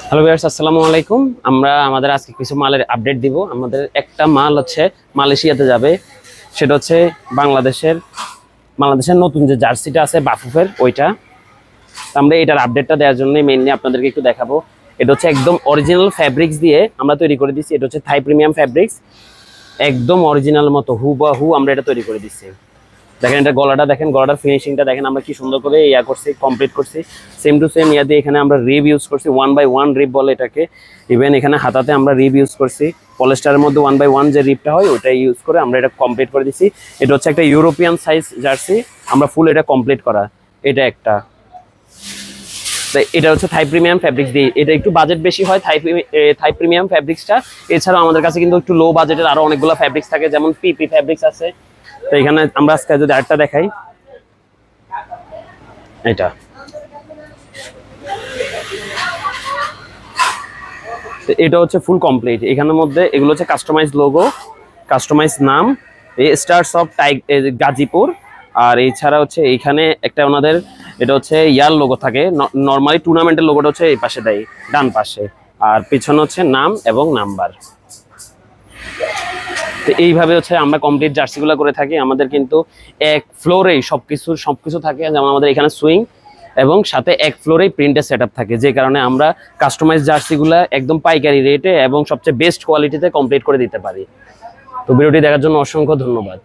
Hello viewers, আসসালামু আলাইকুম। আমরা আমাদের আজকে কিছু মালের আপডেট দিব। আমাদের একটা মাল হচ্ছে মালয়েশিয়াতে যাবে, সেটা হচ্ছে বাংলাদেশের নতুন যে জার্সিটা আছে বাফুফের ওইটা। তো আমরা এটার আপডেটটা দেওয়ার জন্য মেইনলি আপনাদেরকে একটু দেখাবো। এটা হচ্ছে একদম অরিজিনাল ফ্যাব্রিক্স দিয়ে আমরা তৈরি করে দিচ্ছি। এটা হচ্ছে থাই প্রিমিয়াম ফ্যাব্রিক্স, একদম অরিজিনাল মতো হুবহু আমরা এটা তৈরি করে দিচ্ছি। দেখেন এটা গলাটা, দেখেন গলাটার ফিনিশিংটা দেখেন, আমরা কি সুন্দর করে করছি, কমপ্লিট করছি। সেম টু সেম দিয়ে এখানে আমরা রিব ইউজ করছি, 1/1 রিব বলে এটাকে। ইভেন এখানে হাতাতে আমরা রিব ইউজ করছি, পলিস্টারের মধ্যে 1/1 যে রিবটা হয় ওইটাই ইউজ করে আমরা এটা কমপ্লিট করে দিচ্ছি। এটা হচ্ছে একটা ইউরোপিয়ান সাইজ জার্সি, আমরা ফুল এটা কমপ্লিট করা। এটা একটা, এটা হচ্ছে থাই প্রিমিয়াম ফ্যাব্রিক্স দিয়ে। এটা একটু বাজেট বেশি হয় থাই প্রিমিয়াম ফ্যাব্রিক্সটা। এছাড়াও আমাদের কাছে কিন্তু একটু লো বাজেটের আরো অনেকগুলো ফ্যাব্রিক্স থাকে, যেমন পিপি ফ্যাব্রিক্স আছে। তো এখানে আমরা আজকে যদি আরেকটা দেখাই, এটা এটা হচ্ছে ফুল কমপ্লিট। এখানের মধ্যে এগুলো হচ্ছে কাস্টমাইজ লোগো, কাস্টমাইজ নাম, স্টার্স অফ গাজীপুর। আর এছাড়া হচ্ছে এইখানে একটা ওনাদের এটা হচ্ছে ইয়ার লোগো থাকে, নর্মালি টুর্নামেন্টের লোগোটা হচ্ছে এই পাশে দেয়, ডান পাশে। আর পিছনে হচ্ছে নাম এবং নাম্বার। তো এইভাবে হচ্ছে আমরা কমপ্লিট জার্সিগুলো করে থাকি। আমাদের কিন্তু এক ফ্লোরেই সবকিছু থাকে, যেমন আমাদের এখানে সুইং এবং সাথে এক ফ্লোরেই প্রিন্টের সেটআপ থাকে, যে কারণে আমরা কাস্টমাইজ জার্সিগুলো একদম পাইকারি রেটে এবং সবচেয়ে বেস্ট কোয়ালিটিতে কমপ্লিট করে দিতে পারি। তো ভিডিওটি দেখার জন্য অসংখ্য ধন্যবাদ।